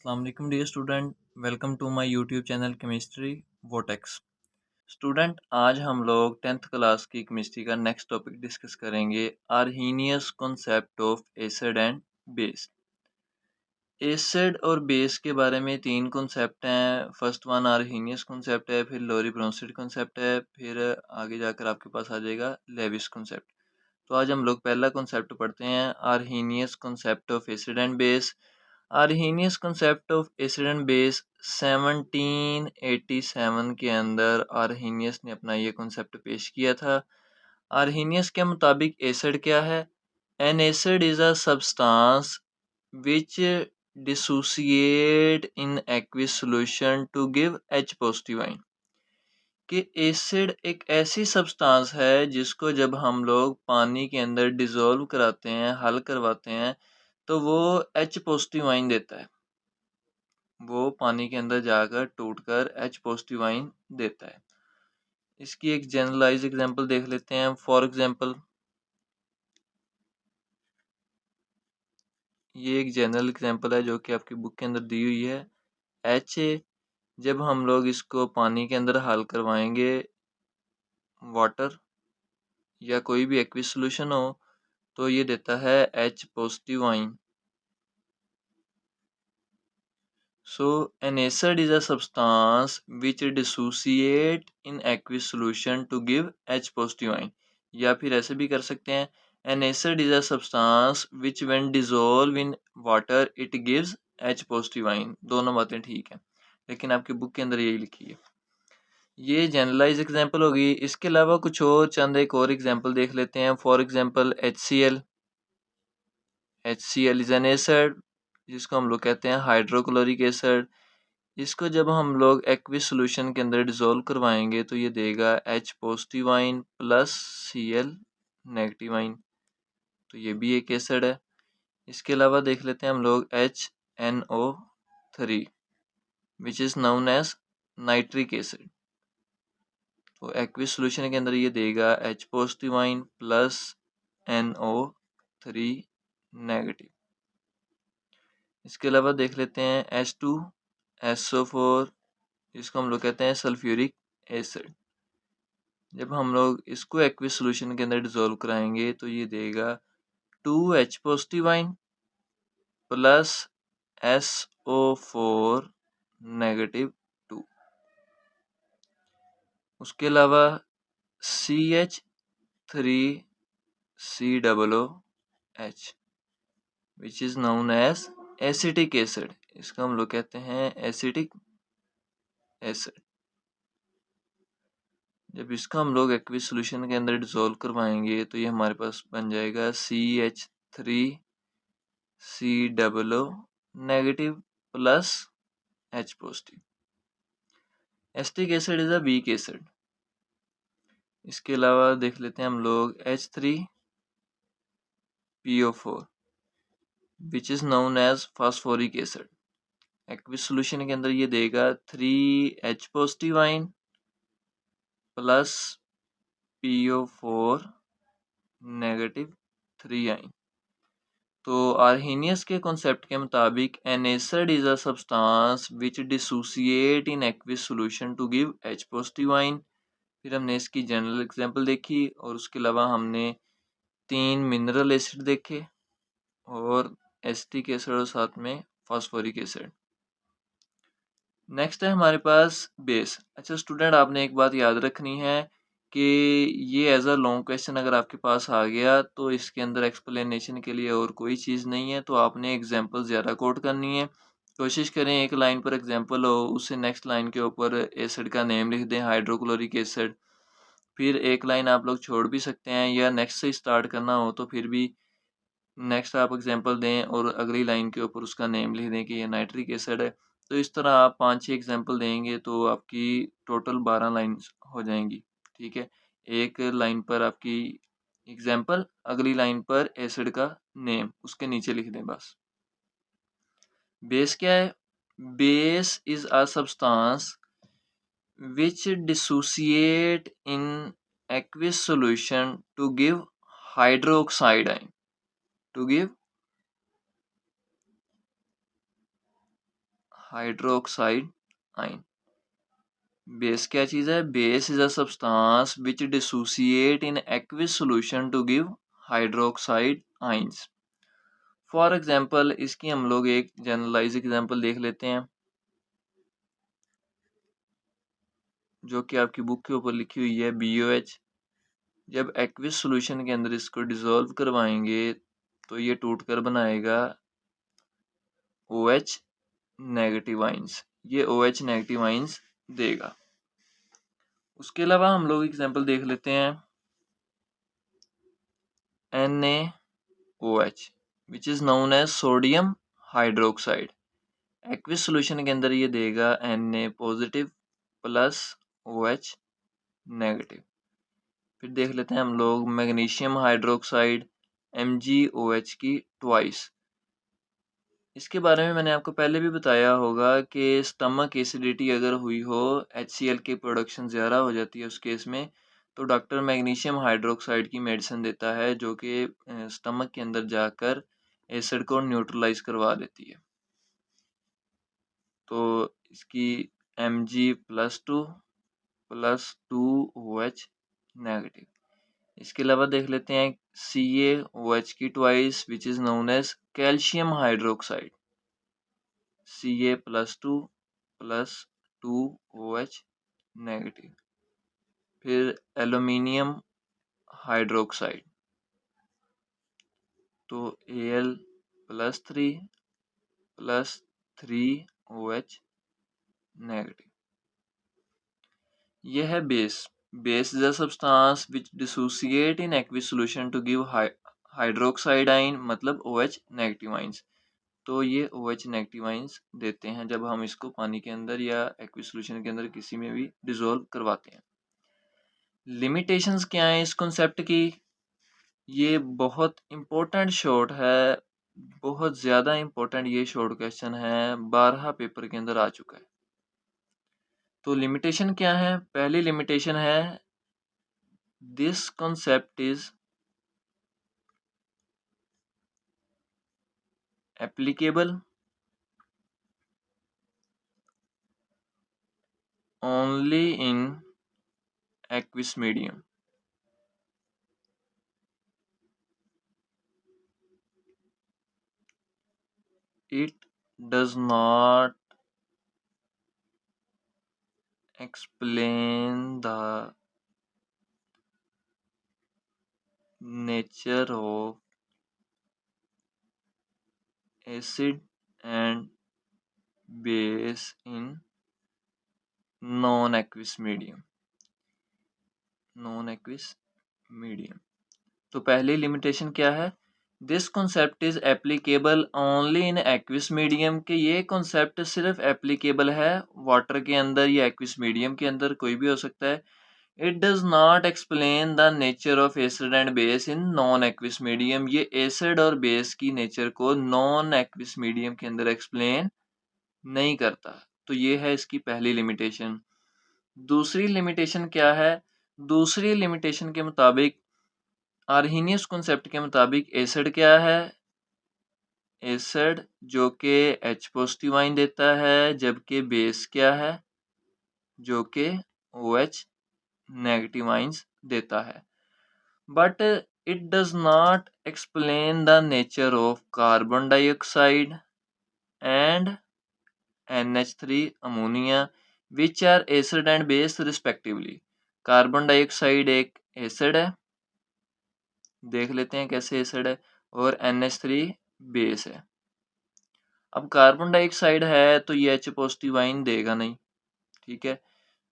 अस्सलाम वालेकुम dear student, welcome to my YouTube channel chemistry Vortex. Student, आज हम लोग 10th क्लास की केमिस्ट्री का नेक्स्ट टॉपिक डिस्कस करेंगे, Arrhenius concept of acid and base. Acid और बेस के बारे में तीन कॉन्सेप्ट हैं। फर्स्ट वन आर्हीनियस कॉन्सेप्ट है, फिर लोरी ब्रोंस्टेड कॉन्सेप्ट है, फिर आगे जाकर आपके पास आ जाएगा लेविस कॉन्सेप्ट। तो आज हम लोग पहला कॉन्सेप्ट पढ़ते हैं, Arrhenius concept of acid and base. Arrhenius concept of acid and base 1787 के अंदर आर्हीनियस ने अपना ये कॉन्सेप्ट पेश किया था। आर्हीनियस के मुताबिक एसिड क्या है? An acid is a substance which dissociate in aqueous solution to give H positive ion. कि एसिड एक ऐसी सब्सटेंस है जिसको जब हम लोग पानी के अंदर डिसॉल्व कराते हैं, हल करवाते हैं, तो वो H पॉजिटिव आयन देता है। वो पानी के अंदर जाकर टूटकर H पॉजिटिव आयन देता है। इसकी एक जनरलाइज एग्जांपल देख लेते हैं। फॉर एग्जांपल, ये एक जनरल एग्जांपल है जो कि आपकी बुक के अंदर दी हुई है। HA जब हम लोग इसको पानी के अंदर हल करवाएंगे, वाटर या कोई भी एक्विस सॉल्यूशन हो, तो ये देता है H positive ion. So an acid is a substance which dissociate in aqueous solution to give H positive ion। या फिर ऐसे भी कर सकते हैं, an acid is a substance which when dissolve in water it gives H positive ion। दोनों बातें ठीक हैं, लेकिन आपकी बुक के अंदर यही लिखी है। ये जनरलाइज एग्जांपल होगी। इसके अलावा कुछ और चंद एक और एग्जांपल देख लेते हैं। For example HCl। HCl is an acid जिसको हम लोग कहते हैं हाइड्रोक्लोरिक एसिड। इसको जब हम लोग एक्विस सॉल्यूशन के अंदर डिसॉल्व करवाएंगे तो ये देगा H positive ion plus Cl negative ion. तो ये भी एक एसिड है। इसके अलावा देख लेते हैं हम लोग HNO3 which is known as nitric acid. तो एक्विस सॉल्यूशन के अंदर ये देगा H positive ion plus NO3 negative. इसके अलावा देख लेते हैं H2SO4, इसको हम लोग कहते हैं सल्फ्यूरिक एसिड। जब हम लोग इसको एक्विस सॉल्यूशन के अंदर डिसॉल्व कराएंगे तो ये देगा 2H positive ion plus SO4 negative 2। उसके अलावा CH3COOH which is known as acetic acid. इसको हम लोग कहते हैं एसिटिक एसिड। जब इसका हम लोग एक्विस सॉल्यूशन के अंदर डिसॉल्व करवाएंगे तो ये हमारे पास बन जाएगा CH3COO negative plus H positive. Acetic acid is a weak acid. इसके अलावा देख लेते हैं हम लोग H3PO4 which is known as phosphoric acid. Aqueous solution के अंदर ये देगा 3H positive ion plus PO4 negative 3 ion. तो आर्हीनियस के कॉन्सेप्ट के मुताबिक an acid is a substance which dissociate in aqueous solution to give H positive ion. फिर हमने इसकी जनरल एग्जांपल देखी और उसके अलावा हमने 3 मिनरल एसिड देखे और एसिटिक एसिड और साथ में फास्फोरिक एसिड। नेक्स्ट है हमारे पास बेस। अच्छा स्टूडेंट, आपने एक बात याद रखनी है कि ये एज अ लॉन्ग क्वेश्चन अगर आपके पास आ गया तो इसके अंदर एक्सप्लेनेशन के लिए और कोई चीज़ नहीं है, तो आपने एग्जांपल ज़्यादा कोट करनी है। कोशिश करें एक लाइन पर एग्जांपल हो, उससे नेक्स्ट लाइन के ऊपर एसिड का नेम लिख दें, हाइड्रोक्लोरिक एसिड। फिर एक लाइन आप लोग छोड़ भी सकते हैं, या नेक्स्ट से स्टार्ट करना हो तो फिर भी नेक्स्ट आप एग्जांपल दें और अगली लाइन के ऊपर उसका नेम लिख दें कि ये नाइट्रिक एसिड है। तो इस तरह आप 5-6 एग्जांपल देंगे तो आपकी टोटल 12 लाइन्स हो जाएंगी। ठीक है, एक लाइन पर आपकी एग्जांपल, अगली लाइन पर एसिड का नेम, उसके नीचे लिख दें बस। बेस क्या है? Base is a substance which dissociate in aqueous solution to give hydroxide ion, to give hydroxide ion. Base क्या चीज़ है? Base is a substance which dissociate in aqueous solution to give hydroxide ions. For example, इसकी हम लोग एक generalise example देख लेते हैं जो कि आपकी बुक के ऊपर लिखी हुई है, BOH। जब एक्विस सॉल्यूशन के अंदर इसको डिसॉल्व करवाएंगे तो ये टूट कर बनाएगा OH नेगेटिव आइंस। ये OH नेगेटिव आइंस देगा। उसके अलावा हम लोग एग्जांपल देख लेते हैं NaOH which is known as sodium hydroxide. Aqueous solution के अंदर ये देगा Na positive plus OH negative. फिर देख लेते हैं हम लोग मैग्नीशियम हाइड्रोक्साइड MgOH की ट्वाइस। इसके बारे में मैंने आपको पहले भी बताया होगा कि स्टमक एसिडिटी अगर हुई हो, HCl की प्रोडक्शन ज़्यादा हो जाती है उस केस में, तो डॉक्टर मैग्नीशियम हाइड्रोक्साइड की मेडिसिन देता है जो कि स्टमक के अंदर जाकर एसिड को न्यूट्रलाइज करवा देती है। तो इसकी Mg+2 + 2OH नेगेटिव। इसके अलावा देख लेते हैं CaOH की twice which is known as calcium hydroxide, Ca+2 + 2OH negative. फिर एल्यूमिनियम हाइड्रोक्साइड, तो Al+3 + 3OH नेगेटिव। यह है base. Base is a substance which dissociate in aqueous solution to give hydroxide ion, मतलब OH नेगेटिव आइंस। तो ये OH negative ions देते हैं जब हम इसको पानी के अंदर या एक्विस सॉल्यूशन के अंदर किसी में भी डिसॉल्व करवाते हैं। लिमिटेशंस क्या हैं इस कॉन्सेप्ट की? ये बहुत इम्पोर्टेंट शॉर्ट है, बहुत ज़्यादा इम्पोर्टेंट ये शॉर्ट क्वेश्चन है, 12 पेपर के अंदर आ चुका है। तो लिमिटेशन क्या है? पहली लिमिटेशन है this concept is applicable only in aqueous medium. It does not explain the nature of acid and base in non-aqueous medium। non-aqueous medium। तो पहली लिमिटेशन क्या है? This concept is applicable only in aqueous medium, कि ये concept सिर्फ applicable है water के अंदर या एक्विस मीडियम के अंदर, कोई भी हो सकता है। It does not explain the nature of acid and base in non aqueous medium. ये एसिड और बेस की नेचर को नॉन एक्विस मीडियम के अंदर एक्सप्लेन नहीं करता। तो ये है इसकी पहली लिमिटेशन। दूसरी लिमिटेशन क्या है? दूसरी लिमिटेशन के मुताबिक, आर्हीनियस कॉन्सेप्ट के मुताबिक, एसिड क्या है? एसिड जो कि H पॉजिटिव आइन देता है, जबकि बेस क्या है? जो कि OH नेगेटिव आइंस देता है। But it does not explain the nature of carbon dioxide and NH3 ammonia which are acid and base respectively. Carbon dioxide एक एसिड है, देख लेते हैं कैसे एसिड है, और NH3 बेस है। अब कार्बन डाइऑक्साइड है तो ये H पॉजिटिव आइन देगा नहीं, ठीक है।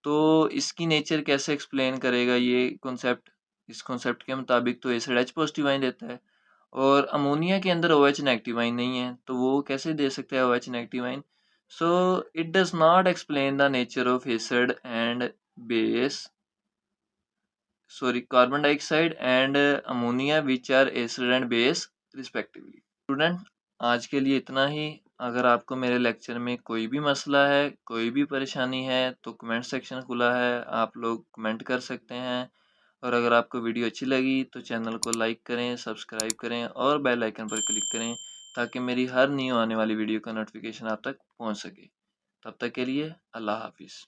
तो इसकी नेचर कैसे एक्सप्लेन करेगा ये कॉन्सेप्ट? इस कॉन्सेप्ट के मुताबिक तो एसिड H पॉजिटिव आइन देता है और अमोनिया के अंदर OH नेगेटिव आइन नहीं है, तो वो कैसे दे सकता है OH negative ion? So it does not explain the nature of acid and base, sorry, carbon dioxide and ammonia which are acid and base respectively. Student, आज के लिए इतना ही। अगर आपको मेरे लेक्चर में कोई भी मसला है, कोई भी परेशानी है, तो कमेंट सेक्शन खुला है, आप लोग कमेंट कर सकते हैं। और अगर आपको वीडियो अच्छी लगी तो चैनल को लाइक करें, सब्सक्राइब करें और बेल आइकन पर क्लिक करें ताकि मेरी हर न्यू आने वाली वीडियो का नोटिफिकेशन आप तक पहुंच सके। तब तक के लिए अल्लाह हाफ़िज़।